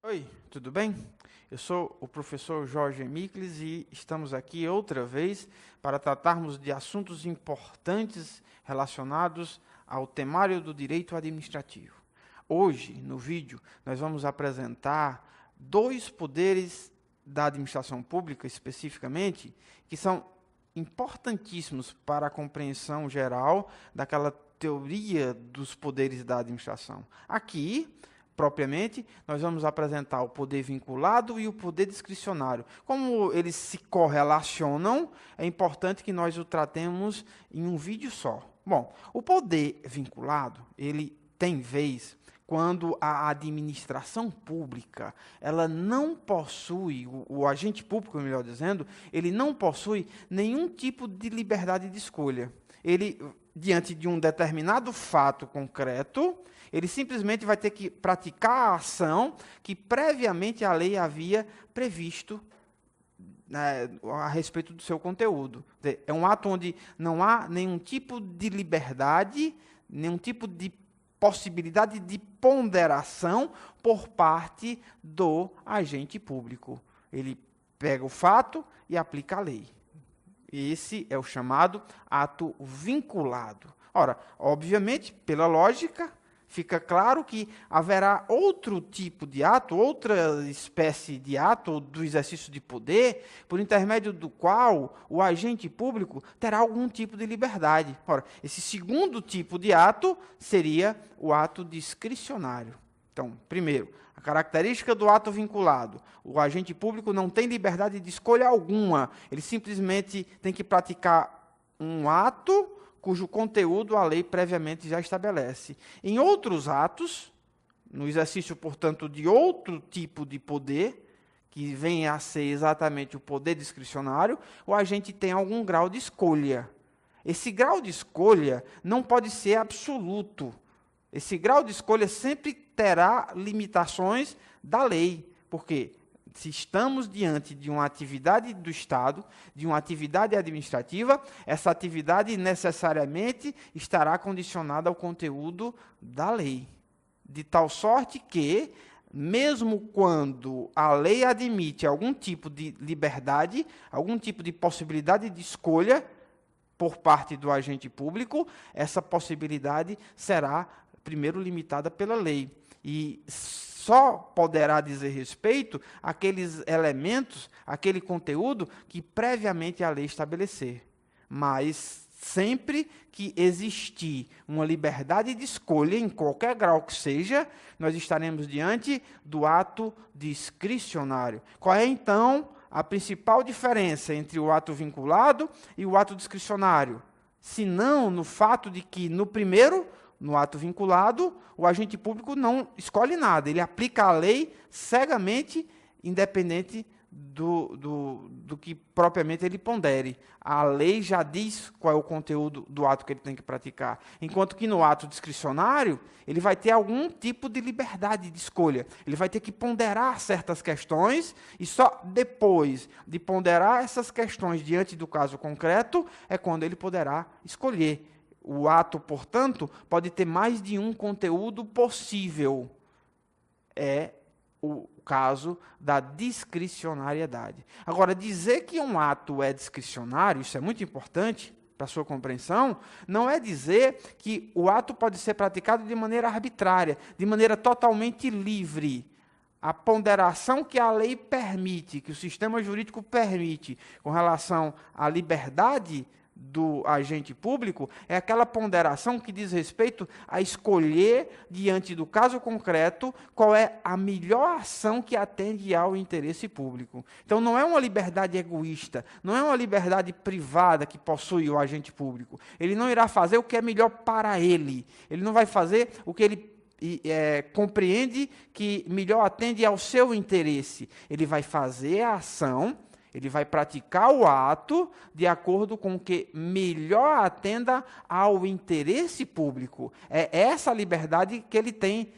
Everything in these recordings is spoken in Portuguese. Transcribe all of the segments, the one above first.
Oi, tudo bem? Eu sou o professor Jorge Mikles e estamos aqui outra vez para tratarmos de assuntos importantes relacionados ao temário do direito administrativo. Hoje, no vídeo, nós vamos apresentar dois poderes da administração pública, especificamente, que são importantíssimos para a compreensão geral daquela teoria dos poderes da administração. Aqui, propriamente, nós vamos apresentar o poder vinculado e o poder discricionário. Como eles se correlacionam, é importante que nós o tratemos em um vídeo só. Bom, o poder vinculado, ele tem vez quando a administração pública, ela não possui, o agente público, melhor dizendo, ele não possui nenhum tipo de liberdade de escolha. Ele, diante de um determinado fato concreto, ele simplesmente vai ter que praticar a ação que previamente a lei havia previsto a respeito do seu conteúdo. É um ato onde não há nenhum tipo de liberdade, nenhum tipo de possibilidade de ponderação por parte do agente público. Ele pega o fato e aplica a lei. Esse é o chamado ato vinculado. Ora, obviamente, pela lógica, fica claro que haverá outro tipo de ato, outra espécie de ato do exercício de poder, por intermédio do qual o agente público terá algum tipo de liberdade. Ora, esse segundo tipo de ato seria o ato discricionário. Então, primeiro, a característica do ato vinculado. O agente público não tem liberdade de escolha alguma. Ele simplesmente tem que praticar um ato cujo conteúdo a lei previamente já estabelece. Em outros atos, no exercício, portanto, de outro tipo de poder, que vem a ser exatamente o poder discricionário, o agente tem algum grau de escolha. Esse grau de escolha não pode ser absoluto. Esse grau de escolha sempre terá limitações da lei, porque se estamos diante de uma atividade do Estado, de uma atividade administrativa, essa atividade necessariamente estará condicionada ao conteúdo da lei. De tal sorte que, mesmo quando a lei admite algum tipo de liberdade, algum tipo de possibilidade de escolha por parte do agente público, essa possibilidade será, primeiro, limitada pela lei. E só poderá dizer respeito àqueles elementos, àquele conteúdo que previamente a lei estabelecer. Mas sempre que existir uma liberdade de escolha, em qualquer grau que seja, nós estaremos diante do ato discricionário. Qual é, então, a principal diferença entre o ato vinculado e o ato discricionário? Se não no fato de que, no primeiro, no ato vinculado, o agente público não escolhe nada, ele aplica a lei cegamente, independente do que propriamente ele pondere. A lei já diz qual é o conteúdo do ato que ele tem que praticar. Enquanto que no ato discricionário, ele vai ter algum tipo de liberdade de escolha. Ele vai ter que ponderar certas questões e só depois de ponderar essas questões diante do caso concreto é quando ele poderá escolher. O ato, portanto, pode ter mais de um conteúdo possível. É o caso da discricionariedade. Agora, dizer que um ato é discricionário, isso é muito importante para a sua compreensão, não é dizer que o ato pode ser praticado de maneira arbitrária, de maneira totalmente livre. A ponderação que a lei permite, que o sistema jurídico permite com relação à liberdade do agente público, é aquela ponderação que diz respeito a escolher, diante do caso concreto, qual é a melhor ação que atende ao interesse público. Então, não é uma liberdade egoísta, não é uma liberdade privada que possui o agente público. Ele não irá fazer o que é melhor para ele. Ele não vai fazer o que ele compreende que melhor atende ao seu interesse. Ele vai fazer a ação, ele vai praticar o ato de acordo com o que melhor atenda ao interesse público. É essa liberdade que ele tem,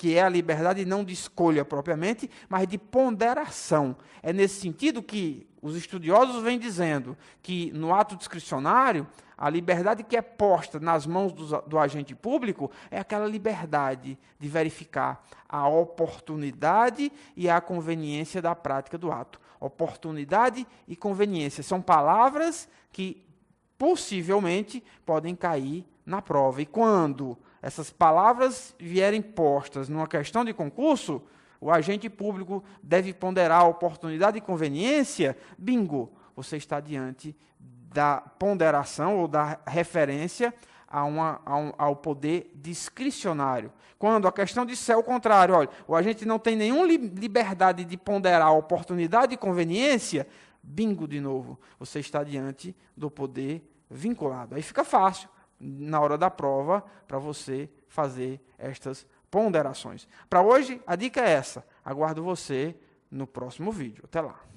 que é a liberdade não de escolha propriamente, mas de ponderação. É nesse sentido que os estudiosos vêm dizendo que, no ato discricionário, a liberdade que é posta nas mãos do agente público é aquela liberdade de verificar a oportunidade e a conveniência da prática do ato. Oportunidade e conveniência são palavras que possivelmente podem cair na prova. E quando essas palavras vierem postas numa questão de concurso, o agente público deve ponderar a oportunidade e conveniência. Bingo! Você está diante da ponderação ou da referência ao poder discricionário. Quando a questão disser o contrário, olha, o agente não tem nenhuma liberdade de ponderar a oportunidade e conveniência, bingo de novo, você está diante do poder vinculado. Aí fica fácil, na hora da prova, para você fazer estas ponderações. Para hoje, a dica é essa. Aguardo você no próximo vídeo. Até lá.